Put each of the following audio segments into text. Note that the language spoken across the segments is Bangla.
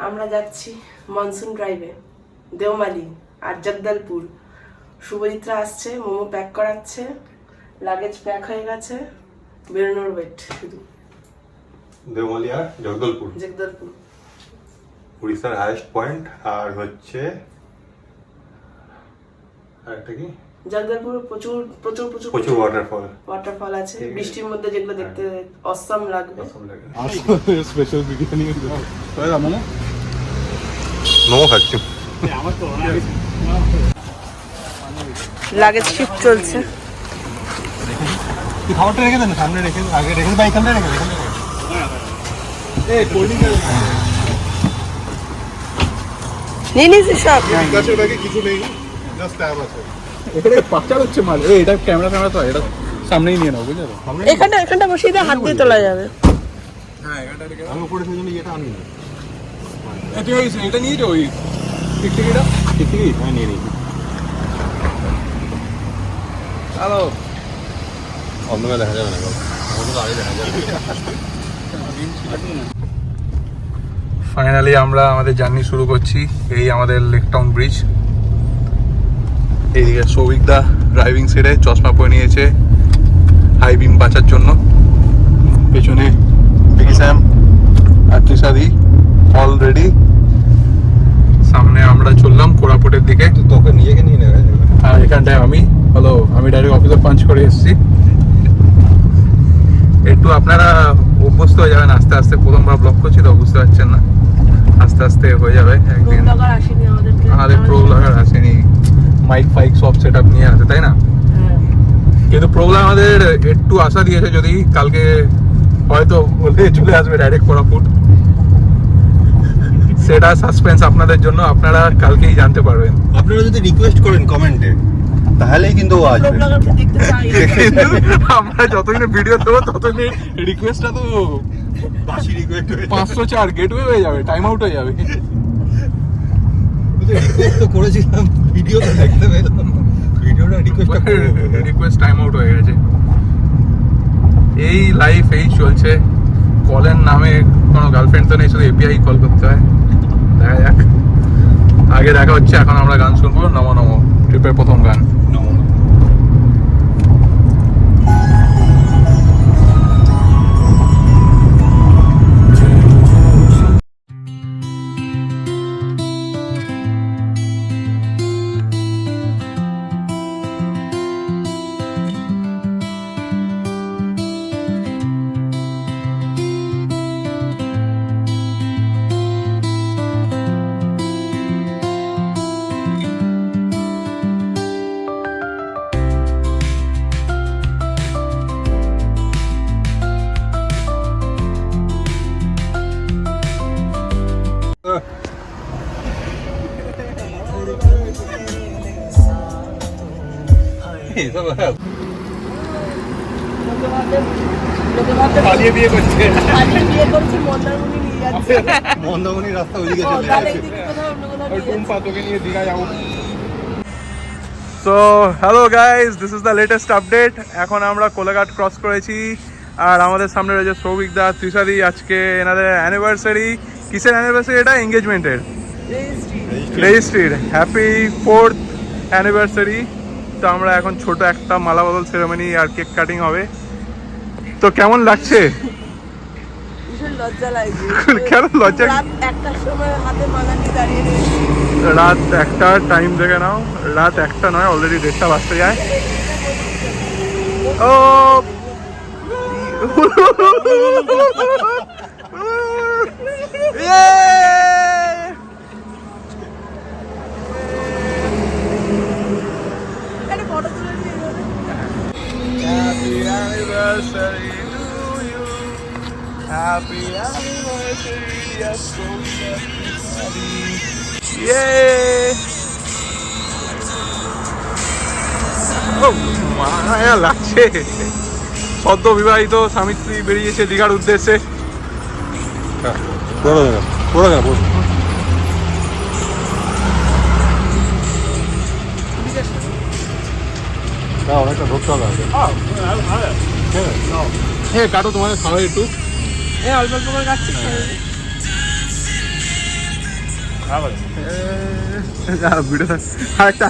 আমরা যাচ্ছি মনসুন ড্রাইভে, দেওমালি আর জগদলপুর। শুভজিৎরা আসছে, মোমো প্যাক করাচ্ছে, লাগেজ প্যাক হয়ে গেছে, বেরোনোর ওয়েট শুধু। দেওমালি আর জগদলপুর, জগদলপুর উড়িষ্যার হাইয়েস্ট পয়েন্ট। আর হচ্ছে আরেকটা কি, জগদলপুর প্রচুর প্রচুর প্রচুর প্রচুর ওয়াটারফল আছে, বৃষ্টির মধ্যে যেগুলো দেখতে অসাম লাগবে। স্পেশাল বিরিয়ানি মোমো খাচ্ছি। লাগেজ শিফট চলছে। খাবারটা রেখে দেন, সামনে রেখে আগে রেখে বাইকটা রেখে নিয়ে নিয়েছি সব। গাছের ব্যাগে কিছু নেই, জাস্ট ট্যাব আছে। এখানে পাকচার হচ্ছে মাল। এটা ক্যামেরা তো এটা সামনেই নিয়ে নাও, বুঝলে তো? এখানটা বসিয়ে দিয়ে হাত দিয়ে তোলা যাবে। হ্যাঁ, এখানটা রেখে আমি উপরে সেই জন্য এটা আনি না। তুই এটা নিয়ে যাও, ওই টিকটিকিটা। টিকটিকি হ্যাঁ নিয়ে নিই। হ্যালো, অন্ধকার দেখা যাবে না, আগে দেখা যাবে। ফাইনালি আমরা আমাদের জার্নি শুরু করছি। এই আমাদের লেক টাউন ব্রিজ। এইদিকে সৌভিকদা ড্রাইভিং সিটে চশমা পরে নিয়েছে হাই বিম বাঁচার জন্য। পেছনে বিকি স্যাম আর তৃষাদি অলরেডি। সামনে আমরা চললাম কোরাপুটের দিকে। তোকে নিয়ে নেবে। আর এখানটায় আমি ডাইরেক্ট অফিসে পাঞ্চ করে এসেছি। একটু আপনারা অভ্যস্ত হয়ে যাবেন আস্তে আস্তে। প্রথমবার ব্লগ করছি তো বুঝতে পারছেন না, আস্তে আস্তে হয়ে যাবে। একদিন আমাদের প্রো ব্লগার আসেনি, মাইক ফাইক সব সেট আপ নিয়ে আসে, তাই না? কিন্তু প্রবলেম আমাদের একটু আশা দিয়েছে, যদি কালকে হয়তো বলে চলে আসবে ডাইরেক্ট কোরাপুট। সেটা সাসপেন্স আপনাদের জন্য, আপনারা কালকেই জানতে পারবেন। আপনারা যদি রিকোয়েস্ট করেন কমেন্টে তাহলেই কিন্তু ও আসবে। আমরা যতদিন ভিডিও দেবো ততদিন রিকোয়েস্টটা তো বাসি রিকোয়েস্ট 504 গেটওয়ে হয়ে যাবে, টাইম আউট হয়ে যাবে। রিকোয়েস্ট তো করেছিলাম, ভিডিওটা দেখতে পেলাম, ভিডিওটা রিকোয়েস্ট টাইম আউট হয়ে গেছে। এই লাইফ এই চলছে। কলের নামে কোনো গার্লফ্রেন্ড তো নেই, শুধু এপিআই কল করতে হয়। দেখা যাক, আগে দেখা হচ্ছে। এখন আমরা গান শুনবো, নমো নমো ট্রিপের প্রথম গান। পালিয়ে বিয়ে করছে, মন্দারমণি রাস্তা ওইদিকে চলে যাচ্ছে। So hello guys, this is the latest update. এখন আমরা কোলাঘাট ক্রস করেছি, আর আমাদের সামনে রয়েছে সৌভিকদা, তৃষাদি। আজকে এনাদের অ্যানিভার্সারি। কিসের অ্যানিভার্সারি এটা? এঙ্গেজমেন্টের, রেজিস্ট্রির। Happy 4th anniversary. তো আমরা এখন ছোট একটা মালা বদল সেরেমনি আর কেক কাটিং হবে। তো কেমন লাগছে? লজ্জা লাগছে। কেন লজ্জা? রাত 1টার সময় হাতে মালা নিয়ে দাঁড়িয়ে রয়েছি। রাত 1টা, টাইম দেখে নাও। রাত 1টা নয়, অলরেডি 1:30 বাজতে যায়। ও Happy anniversary to you. Happy anniversary, yes, so happy. Yay! Oh, মায়া লাগছে। সদ্য বিবাহিত স্বামী স্ত্রী বেরিয়েছে দীঘার উদ্দেশ্যে। অনেকটা ধরতে হবে। হ্যাঁ কাটো, তোমাদের খাওয়া একটু। অল্প অল্প করে কাটছি। ভিডিও আরেকটা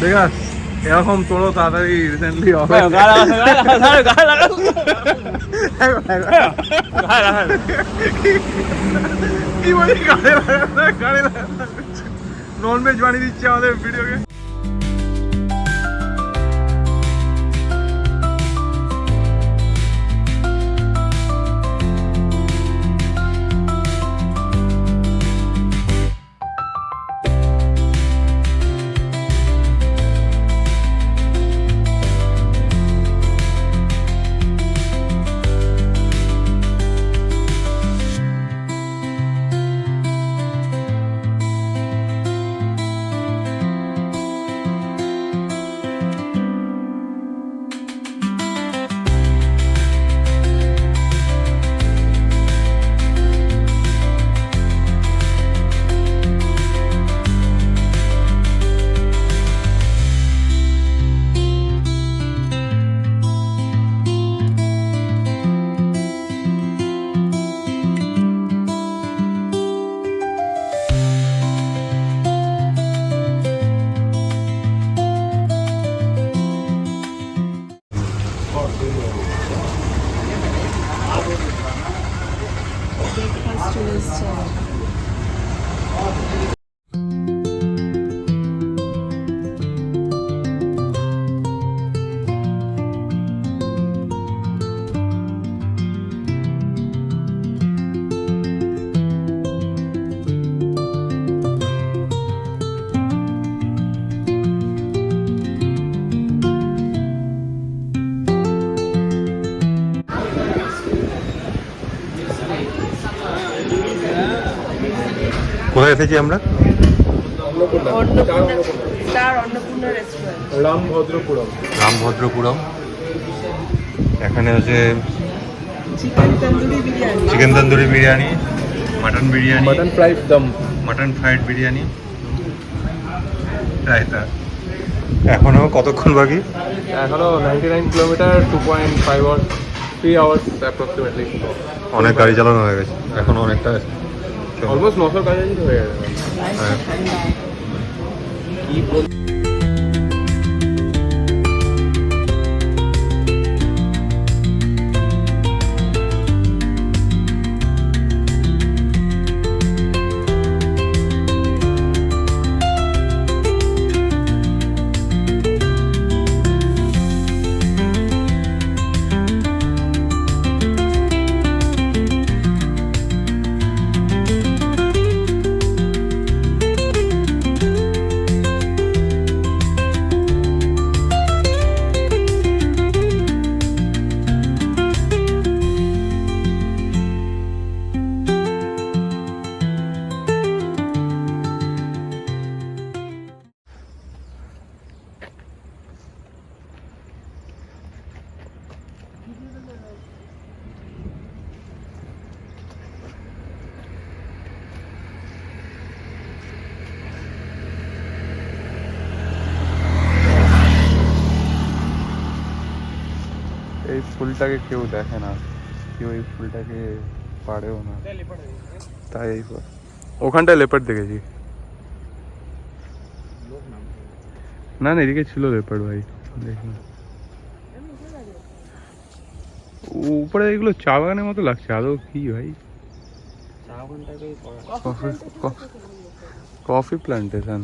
দেখা এরকম তোরও তাড়াতাড়ি রিসেন্টলি হবে কি বলি গাড়ি নন ভেজ বানিয়ে দিচ্ছে আমাদের ভিডিওকে। কোথায় এসেছি আমরা? রামভদ্রপুরম। এখানে হচ্ছে chicken tandoori biryani, mutton biryani, mutton fried biryani, raita. এখনো কতক্ষণ বাকি? এখনো 99 কিলোমিটার, 2.5 আওয়ার্স, 3 আওয়ার্স অ্যাপ্রক্সিমেটলি। অনেক গাড়ি চালানো হয়ে গেছে, এখনো অনেকটা অলমোস্ট 900 কাছাকাছি হয়ে গেছে। কি বল এই ফুলটাকে কেউ দেখে না, কেউ এই ফুলটাকে পারেও না, তাই ওখানটায় লেপার্ড দেখেছি। না না, এদিকে ছিল লেপার্ড ভাই, দেখি উপরে এগুলো চা বাগানের মতো লাগছে, আদৌ কি ভাই? Coffee plantation,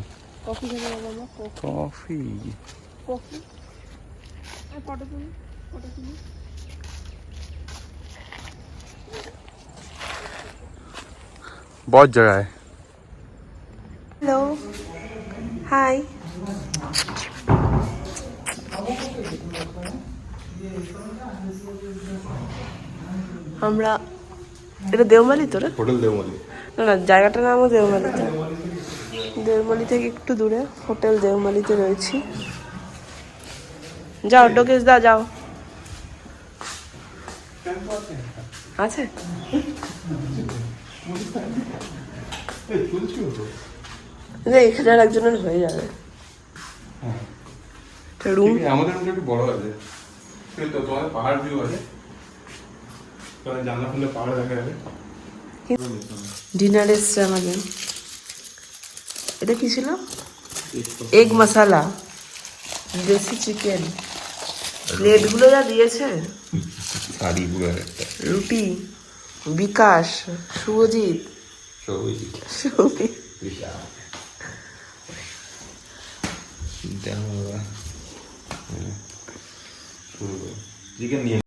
coffee. बहुत जगह है। हेलो, हाय। আমরা এটা দেওমালি তো রে? হোটেল দেওমালি। না না, জায়গাটার নামও দেওমালিতে। দেওমালি থেকে একটু দূরে হোটেল দেওমালিতে রয়েছি। যাও ডোকেশ দা, যাও। আছে এখানে আর একজনের হয়ে যাবে। রুম আমাদের রুমটা একটু বড় আছে কিন্তু তোমাদের পাহাড় ভিউ আছে তোমাদের জানলা খুলে পাহাড় দেখা যাবে। ডিনার এসছে আমাদের। এটা কি ছিল? এগ মশালা, দেশি চিকেন। প্লেটগুলো যা দিয়েছে, রুটি, বিকাশ, শুভজিৎ, সৌমিক। চিকেন নিয়ে